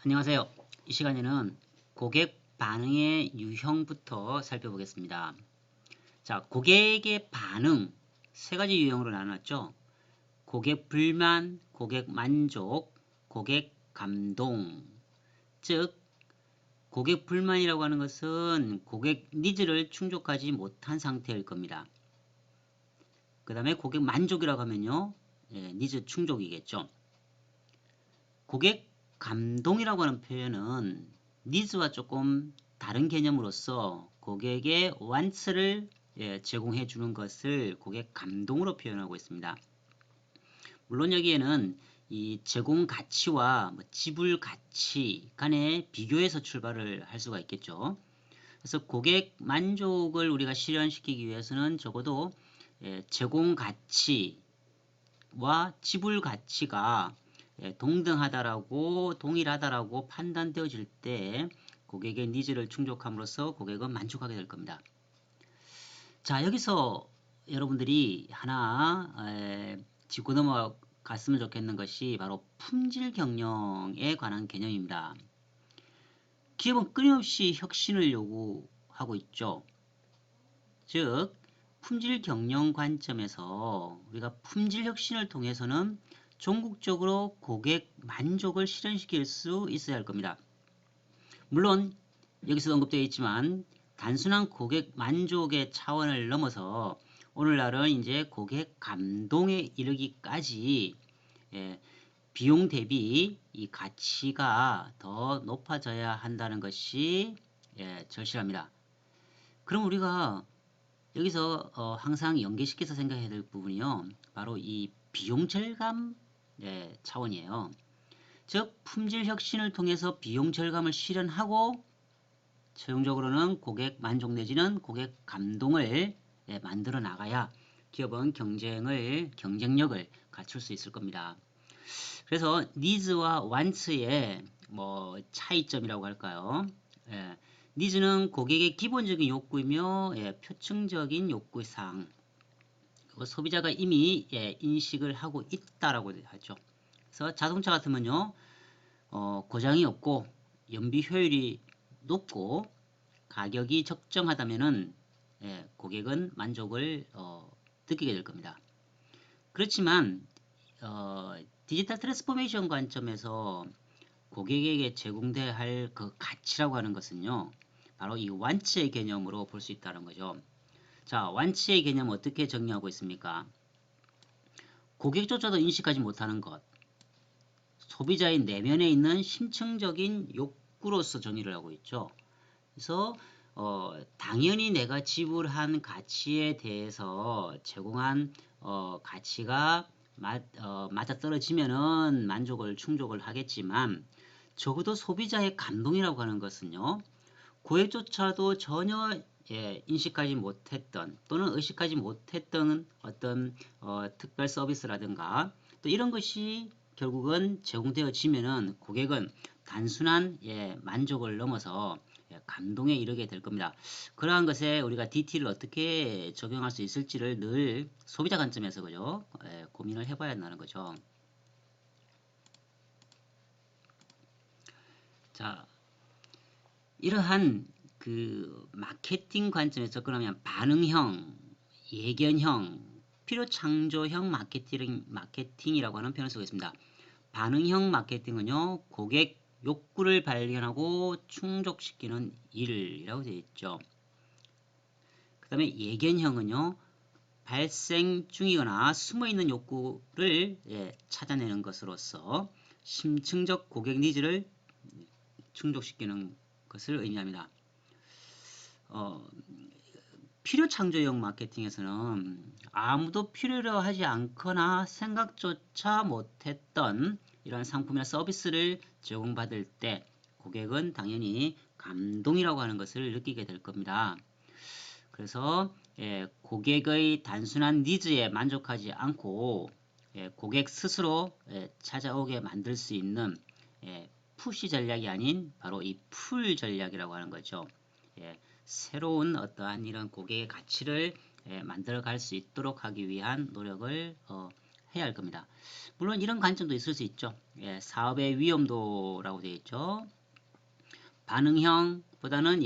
안녕하세요. 이 시간에는 고객 반응의 유형부터 살펴보겠습니다. 자, 고객의 반응 세 가지 유형으로 나눴죠. 고객 불만, 고객 만족, 고객 감동. 즉, 고객 불만이라고 하는 것은 고객 니즈를 충족하지 못한 상태일 겁니다. 그 다음에 고객 만족이라고 하면요, 니즈 충족이겠죠. 고객 감동이라고 하는 표현은 니즈와 조금 다른 개념으로서 고객의 wants를 제공해 주는 것을 고객 감동으로 표현하고 있습니다. 물론 여기에는 이 제공 가치와 지불 가치 간의 비교에서 출발을 할 수가 있겠죠. 그래서 고객 만족을 우리가 실현시키기 위해서는 적어도 제공 가치와 지불 가치가 동등하다라고 동일하다라고 판단되어질 때 고객의 니즈를 충족함으로써 고객은 만족하게 될 겁니다. 자, 여기서 여러분들이 하나 짚고 넘어갔으면 좋겠는 것이 바로 품질 경영에 관한 개념입니다. 기업은 끊임없이 혁신을 요구하고 있죠. 즉 품질 경영 관점에서 우리가 품질 혁신을 통해서는 전국적으로 고객 만족을 실현시킬 수 있어야 할 겁니다. 물론 여기서 언급되어 있지만 단순한 고객 만족의 차원을 넘어서 오늘날은 이제 고객 감동에 이르기까지 비용 대비 이 가치가 더 높아져야 한다는 것이 절실합니다. 그럼 우리가 여기서 항상 연계시켜서 생각해야 될 부분이요. 바로 이 비용 절감 차원이에요. 즉 품질 혁신을 통해서 비용 절감을 실현하고 최종적으로는 고객 만족 내지는 고객 감동을 만들어 나가야 기업은 경쟁력을 갖출 수 있을 겁니다. 그래서 니즈와 wants의 차이점이라고 할까요? 니즈는 고객의 기본적인 욕구이며 표층적인 요구사항, 소비자가 이미 인식을 하고 있다라고 하죠. 그래서 자동차 같으면요, 고장이 없고 연비 효율이 높고 가격이 적정하다면은 고객은 만족을 느끼게 될 겁니다. 그렇지만 디지털 트랜스포메이션 관점에서 고객에게 제공돼야 할 그 가치라고 하는 것은요, 바로 이 완치의 개념으로 볼 수 있다는 거죠. 자, 완치의 개념 어떻게 정의하고 있습니까? 고객조차도 인식하지 못하는 것, 소비자의 내면에 있는 심층적인 욕구로서 정의를 하고 있죠. 그래서 당연히 내가 지불한 가치에 대해서 제공한 가치가 맞아떨어지면은 만족을 충족을 하겠지만 적어도 소비자의 감동이라고 하는 것은요, 고객조차도 전혀 인식하지 못했던 또는 의식하지 못했던 어떤 특별 서비스라든가 또 이런 것이 결국은 제공되어지면은 고객은 단순한 만족을 넘어서 감동에 이르게 될 겁니다. 그러한 것에 우리가 DT를 어떻게 적용할 수 있을지를 늘 소비자 관점에서 그죠? 고민을 해봐야 한다는 거죠. 자, 이러한 그 마케팅 관점에서 접근하면 반응형, 예견형, 필요 창조형 마케팅이라고 하는 표현을 쓰고 있습니다. 반응형 마케팅은요, 고객 욕구를 발견하고 충족시키는 일이라고 되어 있죠. 그 다음에 예견형은요, 발생 중이거나 숨어있는 욕구를 찾아내는 것으로서 심층적 고객 니즈를 충족시키는 것을 의미합니다. 필요 창조형 마케팅에서는 아무도 필요로 하지 않거나 생각조차 못했던 이런 상품이나 서비스를 제공받을 때 고객은 당연히 감동이라고 하는 것을 느끼게 될 겁니다. 그래서 고객의 단순한 니즈에 만족하지 않고 고객 스스로 찾아오게 만들 수 있는 푸시 전략이 아닌 바로 이 풀 전략이라고 하는 거죠. 새로운 어떠한 이런 고객의 가치를 만들어 갈 수 있도록 하기 위한 노력을 해야 할 겁니다. 물론 이런 관점도 있을 수 있죠. 예, 사업의 위험도라고 되어 있죠. 반응형보다는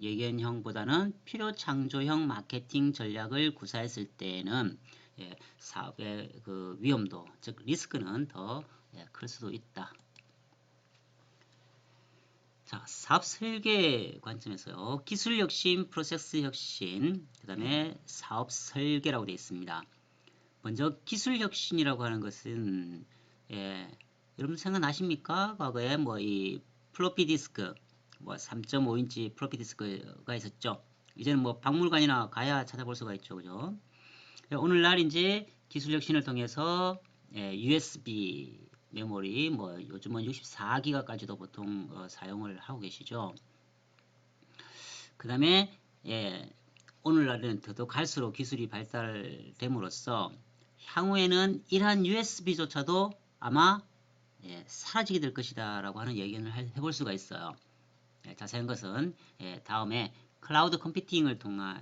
예견형보다는 필요 창조형 마케팅 전략을 구사했을 때에는 예, 사업의 그 위험도, 즉 리스크는 더 클 수도 있다. 자, 사업 설계 관점에서요. 기술 혁신, 프로세스 혁신, 그 다음에 사업 설계라고 되어 있습니다. 먼저 기술 혁신이라고 하는 것은 여러분 생각나십니까? 과거에 뭐 이 플로피 디스크, 뭐 3.5인치 플로피 디스크가 있었죠. 이제는 뭐 박물관이나 가야 찾아볼 수가 있죠, 그죠? 오늘날 이제 기술 혁신을 통해서 USB 메모리, 뭐 요즘은 64기가까지도 보통 사용을 하고 계시죠. 그 다음에 오늘날은 더더 갈수록 기술이 발달됨으로써 향후에는 이러한 USB조차도 아마 사라지게 될 것이다 라고 하는 예견을 해볼 수가 있어요. 자세한 것은 다음에 클라우드 컴퓨팅을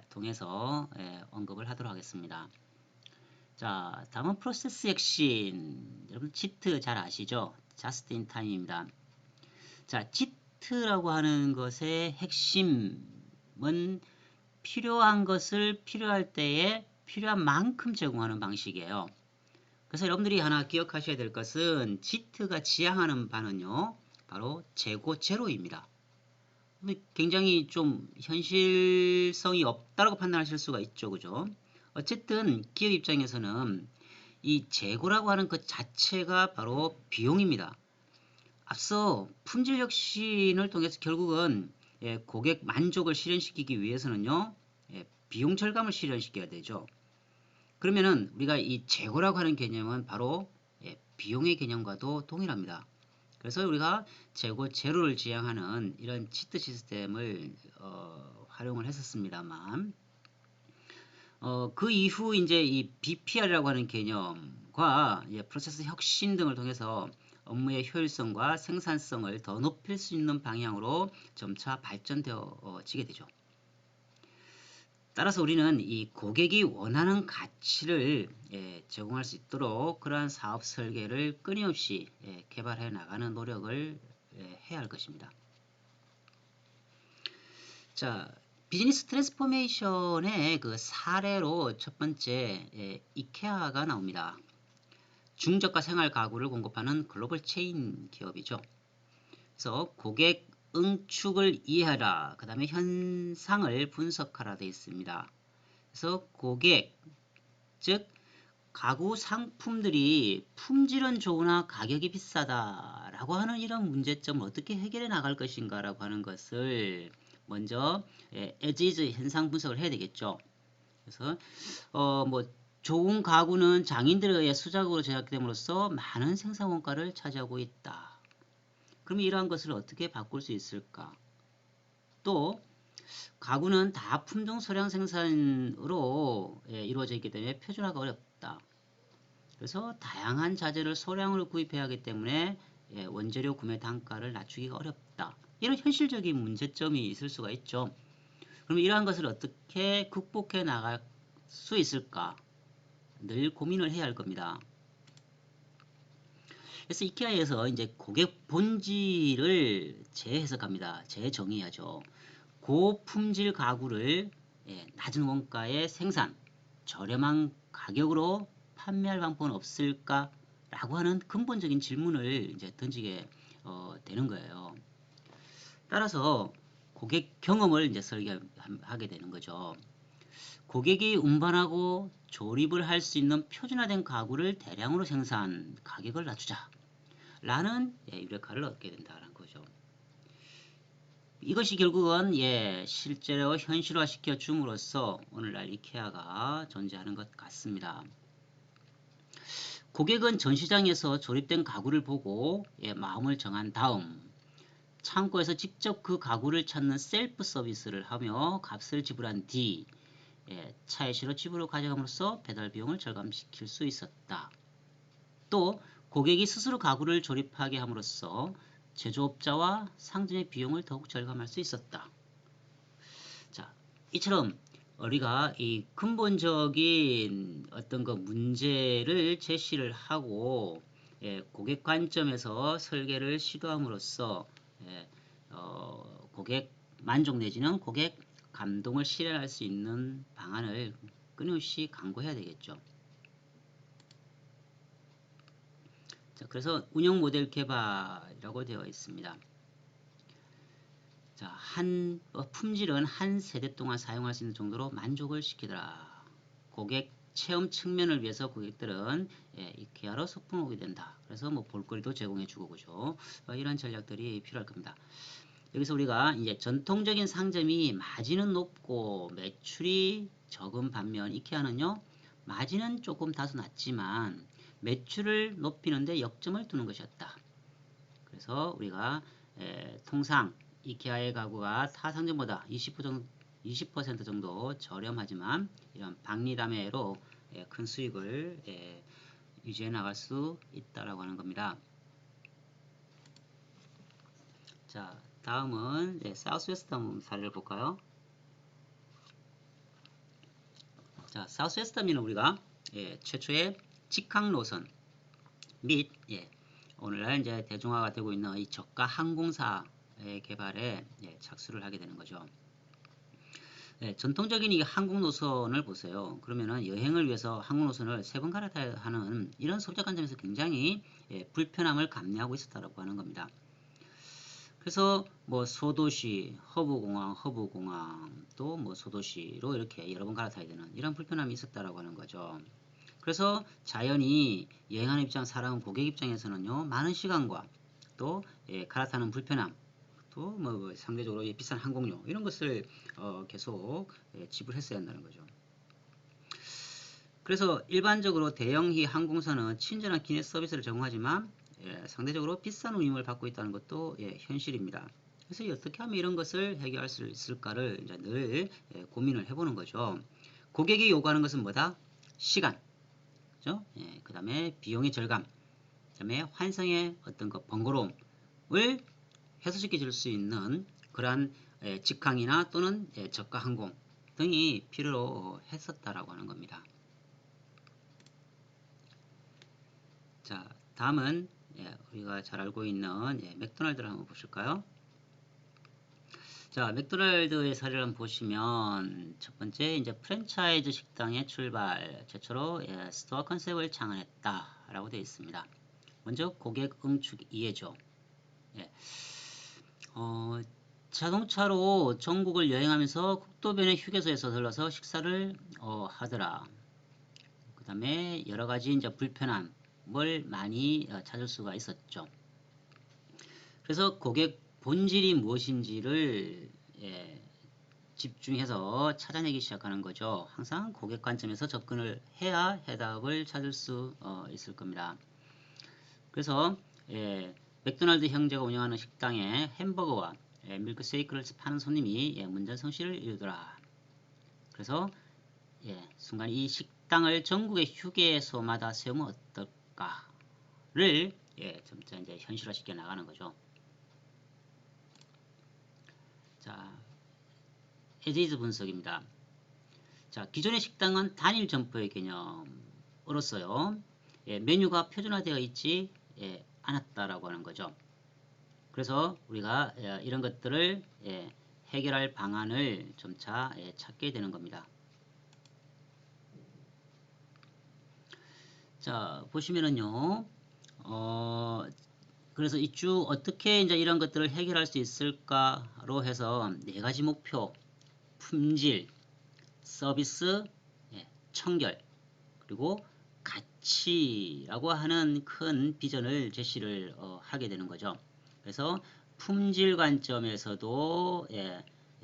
통해서 언급을 하도록 하겠습니다. 자, 다음은 프로세스 혁신. 여러분 지트 잘 아시죠? Just in time입니다. 자, 지트라고 하는 것의 핵심은 필요한 것을 필요할 때에 필요한 만큼 제공하는 방식이에요. 그래서 여러분들이 하나 기억하셔야 될 것은 지트가 지향하는 바는요, 바로 재고 제로입니다. 굉장히 좀 현실성이 없다고 판단하실 수가 있죠, 그죠? 어쨌든 기업 입장에서는 이 재고라고 하는 것 자체가 바로 비용입니다. 앞서 품질 혁신을 통해서 결국은 고객 만족을 실현시키기 위해서는요, 비용 절감을 실현시켜야 되죠. 그러면은 우리가 이 재고라고 하는 개념은 바로 비용의 개념과도 동일합니다. 그래서 우리가 재고 제로를 지향하는 이런 치트 시스템을 활용을 했었습니다만, 그 이후 이제 이 BPR이라고 하는 개념과 프로세스 혁신 등을 통해서 업무의 효율성과 생산성을 더 높일 수 있는 방향으로 점차 발전되어지게 되죠. 따라서 우리는 이 고객이 원하는 가치를 제공할 수 있도록 그러한 사업 설계를 끊임없이 개발해 나가는 노력을 해야 할 것입니다. 자, 비즈니스 트랜스포메이션의 그 사례로 첫 번째 이케아가 나옵니다. 중저가 생활 가구를 공급하는 글로벌 체인 기업이죠. 그래서 고객 응축을 이해하라, 그 다음에 현상을 분석하라 되어 있습니다. 그래서 고객, 즉 가구 상품들이 품질은 좋으나 가격이 비싸다라고 하는 이런 문제점을 어떻게 해결해 나갈 것인가라고 하는 것을 먼저 as is 현상 분석을 해야 되겠죠. 그래서 뭐 좋은 가구는 장인들에 의해 수작으로 제작됨으로써 많은 생산 원가를 차지하고 있다. 그럼 이러한 것을 어떻게 바꿀 수 있을까? 또 가구는 다 품종 소량 생산으로 이루어져 있기 때문에 표준화가 어렵다. 그래서 다양한 자재를 소량으로 구입해야 하기 때문에 원재료 구매 단가를 낮추기가 어렵다. 이런 현실적인 문제점이 있을 수가 있죠. 그럼 이러한 것을 어떻게 극복해 나갈 수 있을까? 늘 고민을 해야 할 겁니다. 그래서 이케아에서 이제 고객 본질을 재해석합니다. 재정의하죠. 고품질 가구를 낮은 원가의 생산, 저렴한 가격으로 판매할 방법은 없을까? 라고 하는 근본적인 질문을 이제 던지게 되는 거예요. 따라서 고객 경험을 이제 설계하게 되는 거죠. 고객이 운반하고 조립을 할 수 있는 표준화된 가구를 대량으로 생산, 가격을 낮추자 라는 유력화를 얻게 된다는 거죠. 이것이 결국은 실제로 현실화시켜 줌으로써 오늘날 이케아가 존재하는 것 같습니다. 고객은 전시장에서 조립된 가구를 보고 마음을 정한 다음 창고에서 직접 그 가구를 찾는 셀프 서비스를 하며 값을 지불한 뒤 차에 실어 집으로 가져감으로써 배달 비용을 절감시킬 수 있었다. 또 고객이 스스로 가구를 조립하게 함으로써 제조업자와 상점의 비용을 더욱 절감할 수 있었다. 자, 이처럼 우리가 이 근본적인 어떤 그 문제를 제시를 하고 고객 관점에서 설계를 시도함으로써 고객 만족 내지는 고객 감동을 실현할 수 있는 방안을 끊임없이 강구해야 되겠죠. 자, 그래서 운영 모델 개발이라고 되어 있습니다. 자, 품질은 한 세대 동안 사용할 수 있는 정도로 만족을 시키더라. 고객 체험 측면을 위해서 고객들은 이케아로 소풍 오게 된다. 그래서 뭐 볼거리도 제공해주고 그죠. 이런 전략들이 필요할 겁니다. 여기서 우리가 이제 전통적인 상점이 마진은 높고 매출이 적은 반면 이케아는요 마진은 조금 다소 낮지만 매출을 높이는데 역점을 두는 것이었다. 그래서 우리가 통상 이케아의 가구가 타 상점보다 20% 정도 저렴하지만 이런 박리담회로 큰 수익을 유지해 나갈 수 있다라고 하는 겁니다. 자, 다음은 사우스웨스트 한번 사례를 볼까요? 자, 사우스웨스트는 우리가 최초의 직항 노선 및 오늘날 이제 대중화가 되고 있는 이 저가 항공사의 개발에 착수를 하게 되는 거죠. 전통적인 이 항공 노선을 보세요. 그러면은 여행을 위해서 항공 노선을 3번 갈아타야 하는 이런 소비자 관점에서 굉장히 불편함을 감내하고 있었다고 하는 겁니다. 그래서 뭐 소도시, 허브공항 또 뭐 소도시로 이렇게 여러 번 갈아타야 되는 이런 불편함이 있었다라고 하는 거죠. 그래서 자연히 여행하는 입장, 사람 고객 입장에서는요 많은 시간과 또 갈아타는 불편함, 또 뭐 상대적으로 비싼 항공료 이런 것을 계속 지불했어야 한다는 거죠. 그래서 일반적으로 대형희 항공사는 친절한 기내 서비스를 제공하지만 상대적으로 비싼 운임을 받고 있다는 것도 현실입니다. 그래서 어떻게 하면 이런 것을 해결할 수 있을까를 이제 늘 고민을 해보는 거죠. 고객이 요구하는 것은 뭐다? 시간, 그죠? 그 다음에 비용의 절감, 그 다음에 환상의 어떤 그 번거로움을 해소시켜 줄 수 있는 그러한 직항이나 또는 저가 항공 등이 필요로 했었다라고 하는 겁니다. 자, 다음은 우리가 잘 알고 있는 맥도날드를 한번 보실까요? 자, 맥도날드의 사례를 한번 보시면 첫 번째 이제 프랜차이즈 식당의 출발, 최초로 스토어 컨셉을 창안했다라고 되어 있습니다. 먼저 고객 응축 이해죠. 자동차로 전국을 여행하면서 국도변의 휴게소에서 들러서 식사를 하더라. 그 다음에 여러 가지 이제 불편함을 많이 찾을 수가 있었죠. 그래서 고객 본질이 무엇인지를 집중해서 찾아내기 시작하는 거죠. 항상 고객 관점에서 접근을 해야 해답을 찾을 수 있을 겁니다. 그래서 맥도날드 형제가 운영하는 식당에 햄버거와 밀크쉐이크를 파는 손님이 문전성시를 이루더라. 그래서 순간 이 식당을 전국의 휴게소마다 세우면 어떨까를 점차 이제 현실화시켜 나가는 거죠. 자, 에지즈 분석입니다. 자, 기존의 식당은 단일 점포의 개념으로서요. 메뉴가 표준화되어 있지 않았다라고 하는 거죠. 그래서 우리가 이런 것들을 해결할 방안을 점차 찾게 되는 겁니다. 자, 보시면은요. 그래서 이 쭉 어떻게 이제 이런 것들을 해결할 수 있을까로 해서 4가지 목표, 품질, 서비스, 청결, 그리고 가치라고 하는 큰 비전을 제시를 하게 되는 거죠. 그래서 품질 관점에서도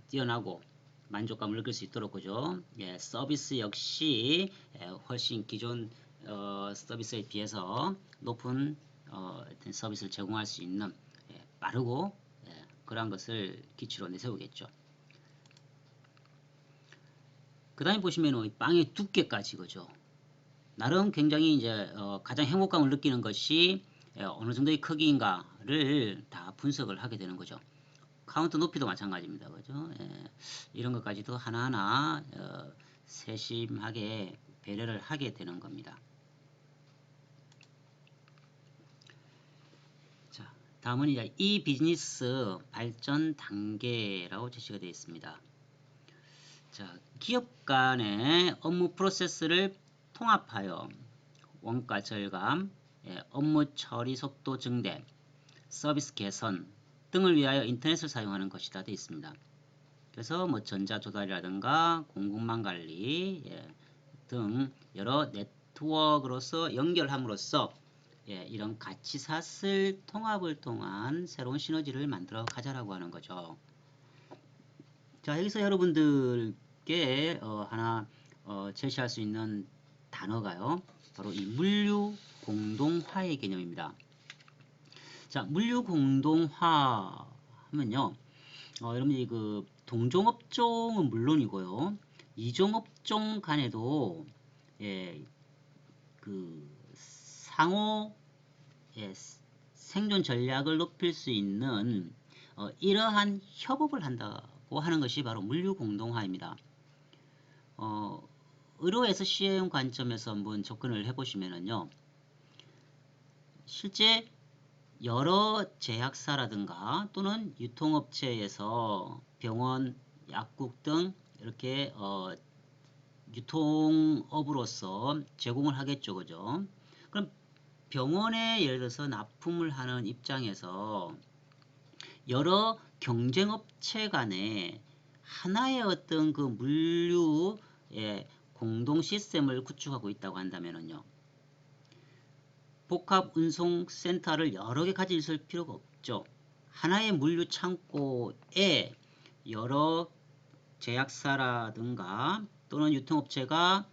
뛰어나고 만족감을 느낄 수 있도록 그죠. 서비스 역시 훨씬 기존 서비스에 비해서 높은 서비스를 제공할 수 있는 빠르고 그러한 것을 기치로 내세우겠죠. 그 다음에 보시면 빵의 두께까지 그죠. 나름 굉장히 이제 가장 행복감을 느끼는 것이 어느 정도의 크기인가를 다 분석을 하게 되는 거죠. 카운트 높이도 마찬가지입니다. 그죠? 예, 이런 것까지도 하나하나 세심하게 배려를 하게 되는 겁니다. 자, 다음은 이제 이 비즈니스 발전 단계라고 제시가 되어 있습니다. 자, 기업 간의 업무 프로세스를 통합하여 원가 절감, 업무 처리 속도 증대, 서비스 개선 등을 위하여 인터넷을 사용하는 것이다 되어 있습니다. 그래서 뭐 전자 조달이라든가 공급망 관리 등 여러 네트워크로서 연결함으로써 이런 가치사슬 통합을 통한 새로운 시너지를 만들어 가자라고 하는 거죠. 자, 여기서 여러분들께 하나 제시할 수 있는 단어가요. 바로 이 물류 공동화의 개념입니다. 자, 물류 공동화 하면요. 여러분들이 그 동종업종은 물론이고요. 이종업종 간에도 그 상호 생존 전략을 높일 수 있는 이러한 협업을 한다고 하는 것이 바로 물류 공동화입니다. 의료에서 시행 관점에서 한번 접근을 해보시면은요. 실제 여러 제약사라든가 또는 유통업체에서 병원, 약국 등 이렇게 유통업으로서 제공을 하겠죠. 그죠? 그럼 병원에 예를 들어서 납품을 하는 입장에서 여러 경쟁업체 간에 하나의 어떤 그 물류의 공동 시스템을 구축하고 있다고 한다면요. 복합 운송 센터를 여러 개 가지고 있을 필요가 없죠. 하나의 물류 창고에 여러 제약사라든가 또는 유통업체가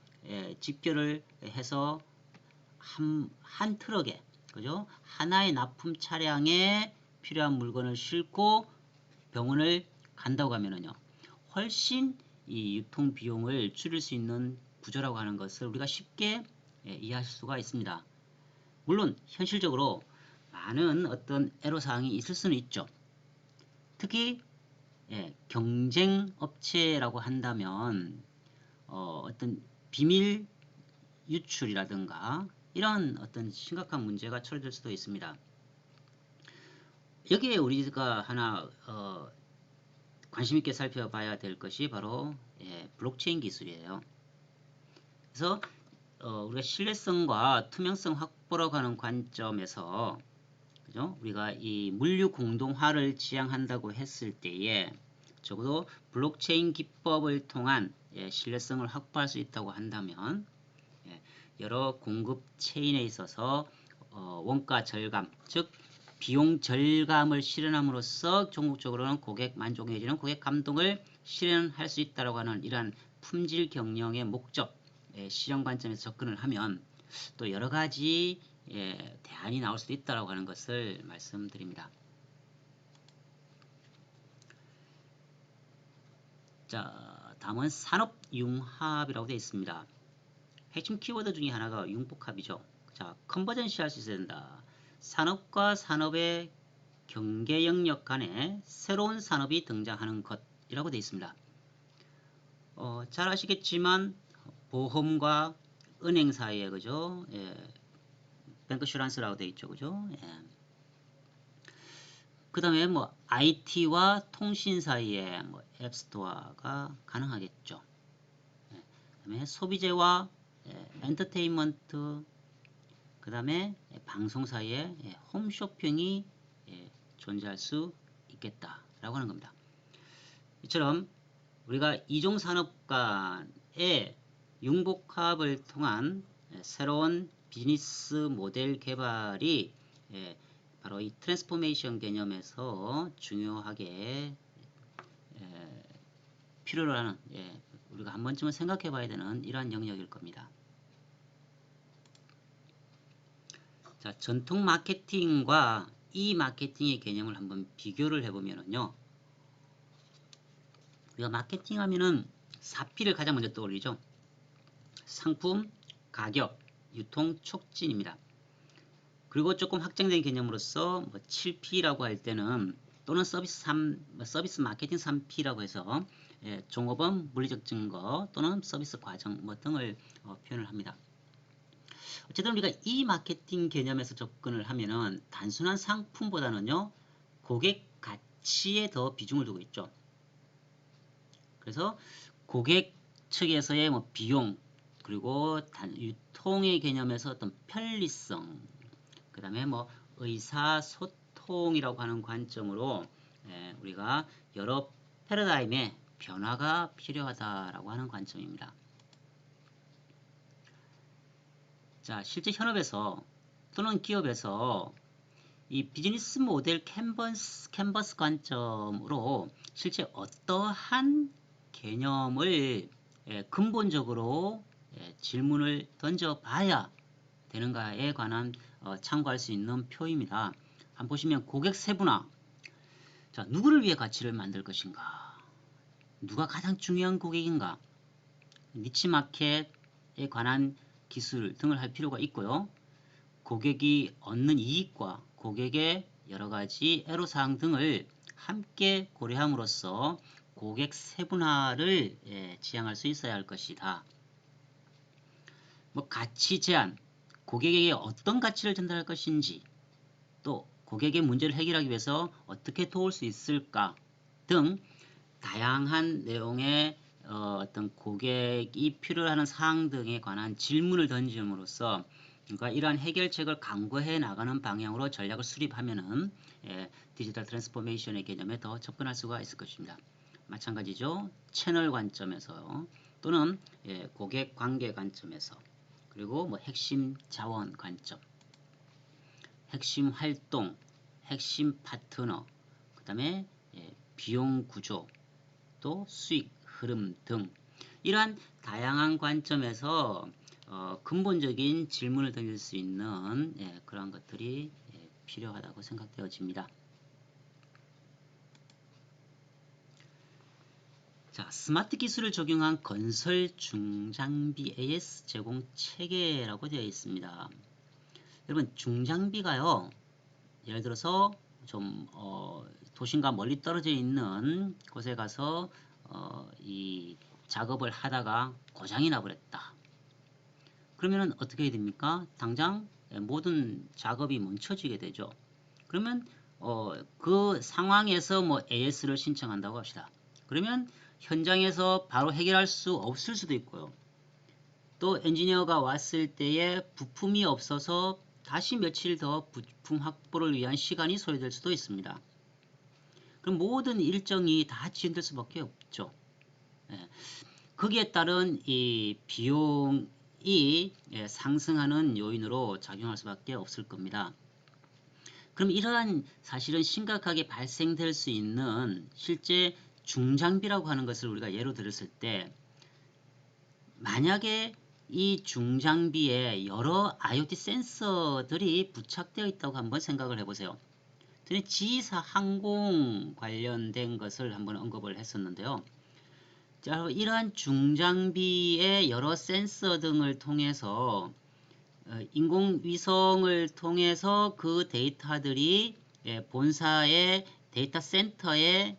집결을 해서 한 트럭에 그죠? 하나의 납품 차량에 필요한 물건을 싣고 병원을 간다고 하면은요. 훨씬 이 유통 비용을 줄일 수 있는 구조라고 하는 것을 우리가 쉽게 이해할 수가 있습니다. 물론 현실적으로 많은 어떤 애로사항이 있을 수는 있죠. 특히 경쟁 업체라고 한다면 어떤 비밀 유출이라든가 이런 어떤 심각한 문제가 처리될 수도 있습니다. 여기에 우리가 하나 관심 있게 살펴봐야 될 것이 바로 블록체인 기술이에요. 그래서 우리가 신뢰성과 투명성 확보라고 하는 관점에서 그죠? 우리가 이 물류 공동화를 지향한다고 했을 때에 적어도 블록체인 기법을 통한 신뢰성을 확보할 수 있다고 한다면 여러 공급 체인에 있어서 원가 절감, 즉 비용 절감을 실현함으로써 종국적으로는 고객 만족 내지는 고객 감동을 실현할 수 있다고 하는 이러한 품질 경영의 목적, 실현 관점에서 접근을 하면 또 여러 가지 대안이 나올 수도 있다고 하는 것을 말씀드립니다. 자, 다음은 산업융합이라고 되어 있습니다. 핵심 키워드 중에 하나가 융복합이죠. 자, 컨버전시 할 수 있어야 된다. 산업과 산업의 경계 영역 간에 새로운 산업이 등장하는 것이라고 되어 있습니다. 잘 아시겠지만 보험과 은행 사이에 그죠? 뱅크슈란스라고 되어 있죠. 그죠? 그 다음에 뭐 IT와 통신 사이에 뭐 앱스토어가 가능하겠죠. 그 다음에 소비재와 엔터테인먼트 그 다음에 방송 사이에 홈쇼핑이 존재할 수 있겠다라고 하는 겁니다. 이처럼 우리가 이종산업 간의 융복합을 통한 새로운 비즈니스 모델 개발이 바로 이 트랜스포메이션 개념에서 중요하게 필요로 하는 우리가 한 번쯤은 생각해 봐야 되는 이러한 영역일 겁니다. 자, 전통 마케팅과 이 마케팅의 개념을 한번 비교를 해보면요. 우리가 마케팅 하면은 4P를 가장 먼저 떠올리죠. 상품, 가격, 유통, 촉진입니다. 그리고 조금 확장된 개념으로서 뭐 7P라고 할 때는 또는 서비스 마케팅 3P라고 해서 종업원, 물리적 증거 또는 서비스 과정 등을 표현을 합니다. 어쨌든 우리가 이 마케팅 개념에서 접근을 하면은 단순한 상품보다는요, 고객 가치에 더 비중을 두고 있죠. 그래서 고객 측에서의 비용, 그리고 유통의 개념에서 어떤 편리성, 그 다음에 의사소통이라고 하는 관점으로 우리가 여러 패러다임의 변화가 필요하다라고 하는 관점입니다. 자, 실제 현업에서 또는 기업에서 이 비즈니스 모델 캔버스 관점으로 실제 어떠한 개념을 근본적으로 질문을 던져봐야 되는가에 관한 참고할 수 있는 표입니다. 한번 보시면 고객 세분화. 자, 누구를 위해 가치를 만들 것인가? 누가 가장 중요한 고객인가? 니치 마켓에 관한 기술 등을 할 필요가 있고요. 고객이 얻는 이익과 고객의 여러가지 애로사항 등을 함께 고려함으로써 고객 세분화를 지향할 수 있어야 할 것이다. 가치 제안, 고객에게 어떤 가치를 전달할 것인지, 또 고객의 문제를 해결하기 위해서 어떻게 도울 수 있을까 등 다양한 내용의 어떤 고객이 필요로 하는 사항 등에 관한 질문을 던짐으로써 그러니까 이러한 해결책을 강구해 나가는 방향으로 전략을 수립하면은 디지털 트랜스포메이션의 개념에 더 접근할 수가 있을 것입니다. 마찬가지죠. 채널 관점에서 또는 고객 관계 관점에서, 그리고 핵심 자원 관점, 핵심 활동, 핵심 파트너, 그 다음에 비용 구조, 또 수익 흐름 등 이러한 다양한 관점에서 근본적인 질문을 던질 수 있는 그러한 것들이 필요하다고 생각되어집니다. 자, 스마트 기술을 적용한 건설 중장비 AS 제공 체계라고 되어 있습니다. 여러분, 중장비가요, 예를 들어서 좀 도심과 멀리 떨어져 있는 곳에 가서 이 작업을 하다가 고장이 나버렸다. 그러면 어떻게 해야 됩니까? 당장 모든 작업이 멈춰지게 되죠. 그러면 그 상황에서 AS를 신청한다고 합시다. 그러면 현장에서 바로 해결할 수 없을 수도 있고요. 또 엔지니어가 왔을 때에 부품이 없어서 다시 며칠 더 부품 확보를 위한 시간이 소요될 수도 있습니다. 그럼 모든 일정이 다 지연될 수밖에 없죠. 거기에 따른 이 비용이 상승하는 요인으로 작용할 수밖에 없을 겁니다. 그럼 이러한 사실은 심각하게 발생될 수 있는 실제 중장비라고 하는 것을 우리가 예로 들었을 때, 만약에 이 중장비에 여러 IoT 센서들이 부착되어 있다고 한번 생각을 해보세요. 전에 지사 항공 관련된 것을 한번 언급을 했었는데요. 자, 이러한 중장비의 여러 센서 등을 통해서 인공위성을 통해서 그 데이터들이 본사의 데이터 센터에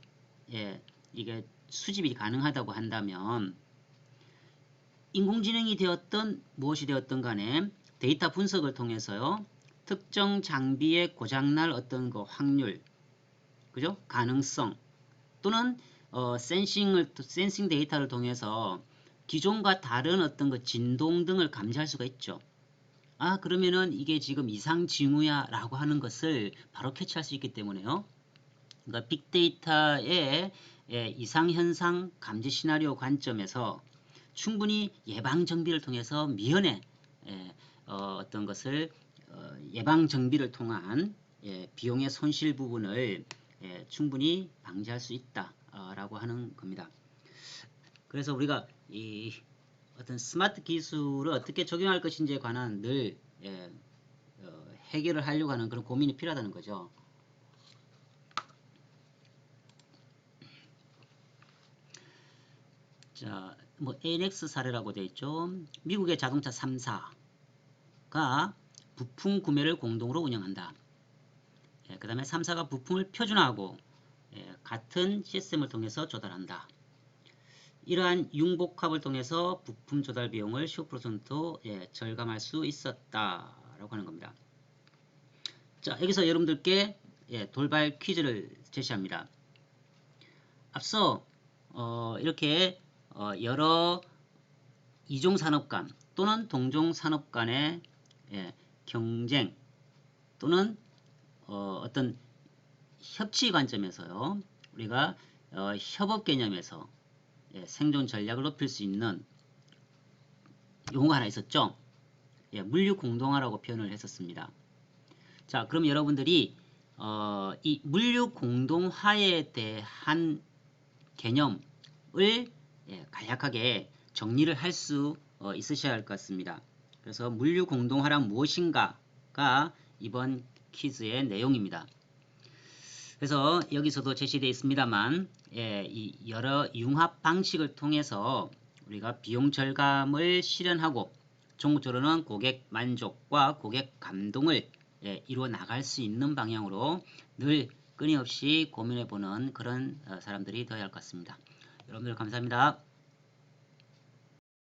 이게 수집이 가능하다고 한다면, 인공지능이 되었던 무엇이 되었던 간에 데이터 분석을 통해서요, 특정 장비의 고장날 어떤 그 확률, 그죠? 가능성, 또는 센싱 데이터를 통해서 기존과 다른 어떤 그 진동 등을 감지할 수가 있죠. 아, 그러면은 이게 지금 이상 징후야 라고 하는 것을 바로 캐치할 수 있기 때문에요. 그러니까 빅데이터의 이상현상 감지 시나리오 관점에서 충분히 예방정비를 통해서 미연에 어떤 것을 예방정비를 통한 비용의 손실 부분을 충분히 방지할 수 있다라고 하는 겁니다. 그래서 우리가 이 어떤 스마트 기술을 어떻게 적용할 것인지에 관한 늘 해결을 하려고 하는 그런 고민이 필요하다는 거죠. 자, ANX 사례라고 되어 있죠. 미국의 자동차 3사가 부품 구매를 공동으로 운영한다. 그 다음에 3사가 부품을 표준화하고 같은 시스템을 통해서 조달한다. 이러한 융복합을 통해서 부품 조달 비용을 15% 절감할 수 있었다라고 하는 겁니다. 자, 여기서 여러분들께 돌발 퀴즈를 제시합니다. 앞서 이렇게 여러 이종 산업 간 또는 동종 산업 간의 경쟁 또는 어떤 협치 관점에서요, 우리가 협업 개념에서 생존 전략을 높일 수 있는 용어가 하나 있었죠. 물류 공동화라고 표현을 했었습니다. 자, 그럼 여러분들이 이 물류 공동화에 대한 개념을 간략하게 정리를 할 수 있으셔야 할 것 같습니다. 그래서 물류 공동화란 무엇인가가 이번 퀴즈의 내용입니다. 그래서 여기서도 제시되어 있습니다만 이 여러 융합 방식을 통해서 우리가 비용 절감을 실현하고 종합적으로는 고객 만족과 고객 감동을 이루어 나갈 수 있는 방향으로 늘 끊임없이 고민해 보는 그런 사람들이 되어야 할 것 같습니다. 여러분들 감사합니다.